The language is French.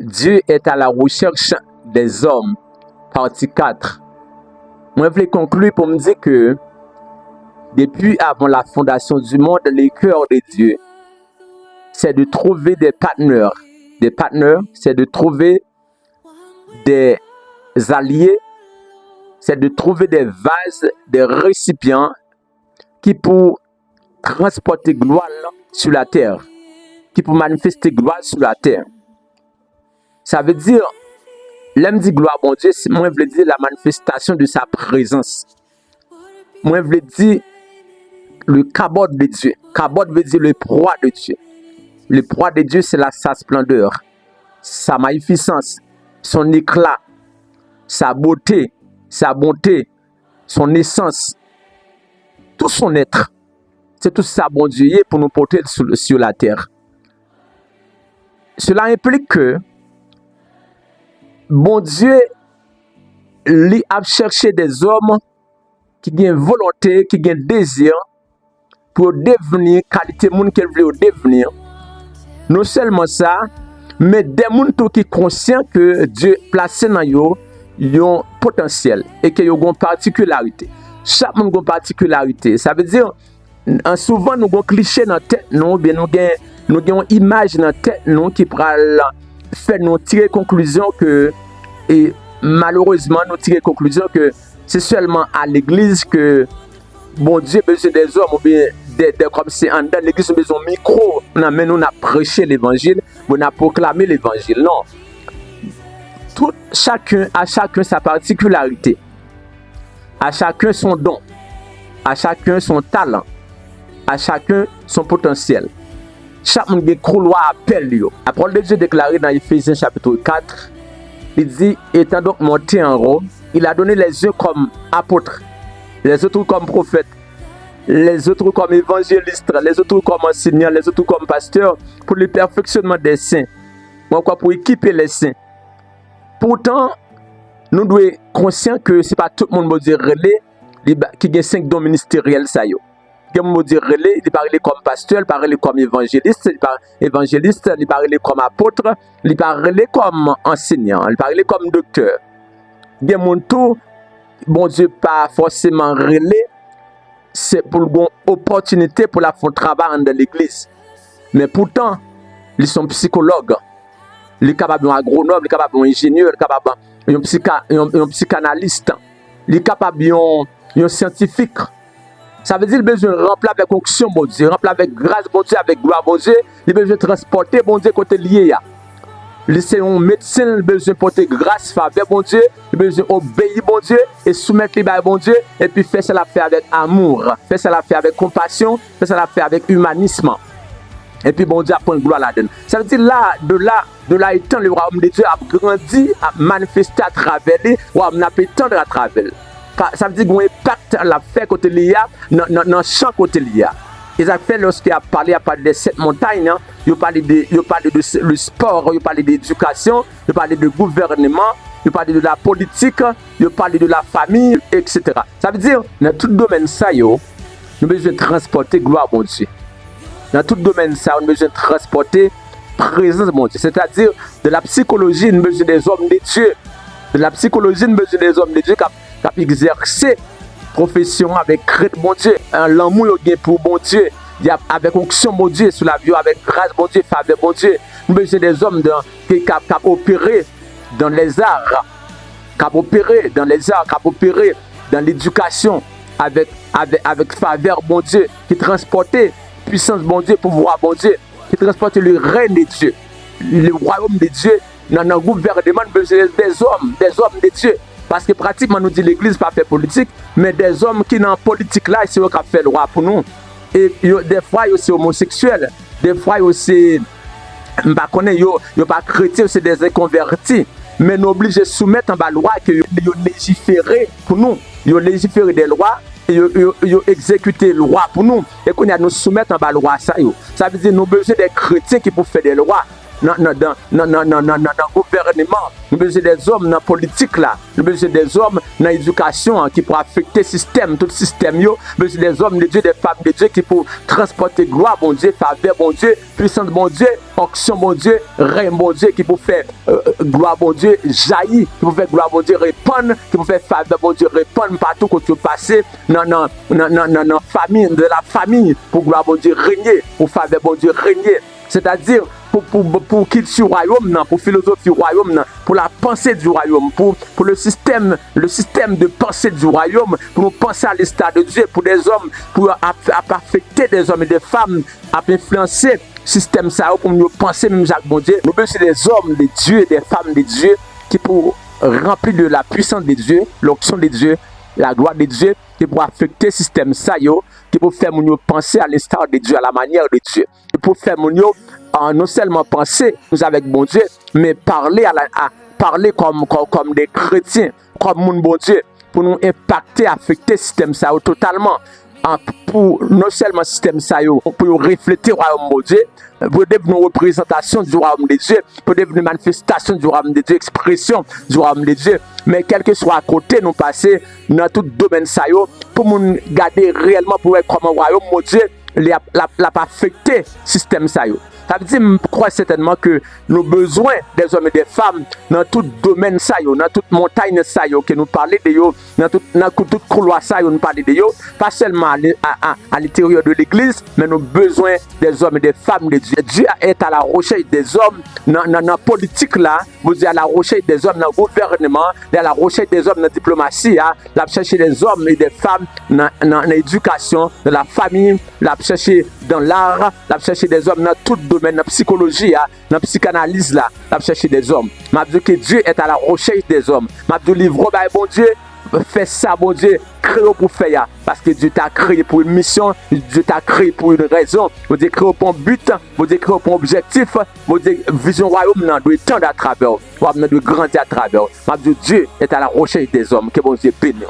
Dieu est à la recherche des hommes. Partie 4. Moi, je vais conclure pour me dire que depuis avant la fondation du monde, le cœur de Dieu, c'est de trouver des partenaires. Des partenaires, c'est de trouver des alliés, c'est de trouver des vases, des récipients qui pour transporter gloire sur la terre, qui pour manifester gloire sur la terre. Ça veut dire, l'aime dit gloire, bon Dieu, moi je veux dire la manifestation de sa présence. Moi je veux dire le kabod de Dieu. Kabod veut dire le proie de Dieu. Le proie de Dieu, c'est sa splendeur, sa magnificence, son éclat, sa beauté, sa bonté, son essence, tout son être. C'est tout ça, bon Dieu, pour nous porter sur la terre. Cela implique que bon Dieu lui a cherché des hommes qui ont volonté, qui ont désir pour devenir qualité monde qu'elle veut devenir. Non seulement ça, mais des gens qui sont conscients que Dieu placé dans eux un potentiel et qu'ils ont une particularité. Chaque monde a une particularité. Ça veut dire, souvent nous avons un cliché dans la tête, nous avons une image dans la tête qui fait nous tirer conclusion que, et malheureusement nous tirer conclusion que c'est seulement à l'église que bon Dieu a besoin des hommes ou bien comme c'est en dans l'église, nous avons besoin de micro, nous avons prêché l'évangile, nous avons proclamé l'évangile. Non. À chacun sa particularité, à chacun son don, à chacun son talent, à chacun son potentiel. Chaque monde a un couloir appel. La parole de Dieu déclarée dans Éphésiens chapitre 4, il dit, étant donc monté en haut, il a donné les uns comme apôtres, les autres comme prophètes, les autres comme évangélistes, les autres comme enseignants, les autres comme pasteurs, pour le perfectionnement des saints, pour équiper les saints. Pourtant, nous devons être conscients que ce n'est pas tout le monde qui a 5 dons ministériels. Il parle comme pasteur, il parle comme évangéliste, il parle comme apôtre, il parle comme enseignant, il parle comme docteur. Il y a mon tour, bon Dieu, pas forcément relais, c'est pour une opportunité pour la faire travail dans l'église. Mais pourtant, ils sont psychologues, ils sont capables d'un agronome, ils sont capables d'un ingénieur, ils sont capables d'un psychanalyste, ils sont capables d'un scientifique. Ça veut dire qu'il a besoin de remplir avec onction, bon Dieu, remplir avec grâce, bon Dieu, avec gloire, bon Dieu. Il a besoin de transporter, bon Dieu, côté lié. C'est un médecin, il a besoin de porter grâce, faveur, bon Dieu. Il a besoin d'obéir, bon Dieu, et soumettre les balles, bon Dieu. Et puis faire ça la faire avec amour, faire ça la faire avec compassion, faire ça la faire avec humanisme. Et puis bon Dieu a pris gloire là-dedans. Ça veut dire de là étant, le royaume de Dieu a grandi, a manifesté à travers lui, le royaume a pu étendre à travers lui. Ça veut dire qu'il y a un impact à la fait côté l'IA, dans le champ côté l'IA. Ils ont fait lorsqu'il a parlé des 7 montagnes, il a parlé de le sport, il a parlé d'éducation, il a parlé de gouvernement, il a parlé de la politique, il a parlé de la famille, etc. Ça veut dire, dans tout domaine ça, nous avons besoin de transporter gloire à mon Dieu. Dans tout domaine ça, nous avons besoin de transporter présence à mon Dieu. C'est-à-dire, de la psychologie, nous avons besoin des hommes de Dieu. De la psychologie, nous avons besoin des hommes de Dieu qui exercer profession avec crainte bon Dieu, l'amour pour bon Dieu, avec onction bon Dieu sur la vie, avec grâce bon Dieu, faveur bon Dieu. Nous avons besoin des hommes qui opérer dans les arts, qui opérer dans les arts, qui opérer dans l'éducation avec faveur bon Dieu, qui transporter puissance bon Dieu, pouvoir bon Dieu, qui transporter le règne de Dieu, le royaume de Dieu. Dans le gouvernement, nous avons besoin des hommes de Dieu. Parce que pratiquement, nous dit l'église pas fait politique, mais des hommes qui dans la politique là, c'est eux qui fait le roi pour nous. Et des fois, ils sont homosexuels, des fois, ils sont pas chrétiens, c'est des inconvertis. Mais nous obligés de soumettre en bas loi que ils légiférer pour nous. Ils légiférer des lois et ils exécuter les lois pour nous. Et qu'on a nous soumettre en bas loi ça. Ça veut dire nous besoin des chrétiens qui peuvent faire des lois. dans le gouvernement, nous besoin des hommes dans la politique là, nous besoin des hommes dans l'éducation qui pour affecter le système, tout le système yo, besoin des hommes de Dieu, des femmes de Dieu qui pour transporter gloire bon Dieu, faveur bon Dieu, puissance bon Dieu, onction bon Dieu, règne bon Dieu qui pour faire gloire bon Dieu jaillir, qui pour faire gloire bon Dieu répandre, qui pour faire faveur bon Dieu répandre partout quand tu passes dans famille, de la famille, pour gloire bon Dieu régner, pour faveur bon Dieu régner. C'est-à-dire pour culture royaume, pour philosophie royaume, pour la pensée du royaume, pour le système de pensée du royaume, pour nous penser à l'histoire de Dieu, pour des hommes, pour affecter des hommes et des femmes, à influencer le système ça, pour nous penser même Jacques bon Dieu. Nous besoin des hommes de Dieu et des femmes de Dieu qui pour remplir de la puissance de Dieu, l'onction de Dieu, la gloire de Dieu, qui pour affecter le système ça, qui pour faire nous penser à l'histoire de Dieu, à la manière de Dieu, qui pour faire nous non seulement penser nous avec bon Dieu, mais parler parler comme des chrétiens, comme mon bon Dieu, pour nous impacter, affecter le système ça totalement. Pour non seulement le système ça, pour refléter le royaume de Dieu, pour devenir une représentation du royaume de Dieu, pour devenir une manifestation du royaume de Dieu, expression du royaume de Dieu. Mais quel que soit à côté, nous passer dans tout domaine ça, pour nous garder réellement pour être comme un royaume de Dieu, l'a pas affecté le système ça. Ça veut dire, je crois certainement que nous avons besoin des hommes et des femmes dans tout domaine, dans toute montagne, que nous parlons de eux, dans tout couloir, nous parlons de eux, pas seulement à l'intérieur de l'église, mais nous avons besoin des hommes et des femmes de Dieu. Dieu est à la recherche des hommes dans la politique, là, vous dites à la recherche des hommes dans le gouvernement, à la recherche des hommes dans la diplomatie, la recherche des hommes et des femmes dans l'éducation, dans la famille, la recherche dans l'art, la recherche des hommes dans tout domaine. Dans la psychologie, dans la psychanalyse, là, la chercher des hommes. Je dis que Dieu est à la recherche des hommes. Je dis livre, bon Dieu, fais ça, bon Dieu, crée pour faire. Parce que Dieu t'a créé pour une mission, Dieu t'a créé pour une raison. Vous dites créé pour un but, vous dites créé pour un objectif, vous dites vision royaume, doit tendre à travers, doit grandir à travers. Je dis Dieu est à la recherche des hommes. Que bon Dieu bénisse.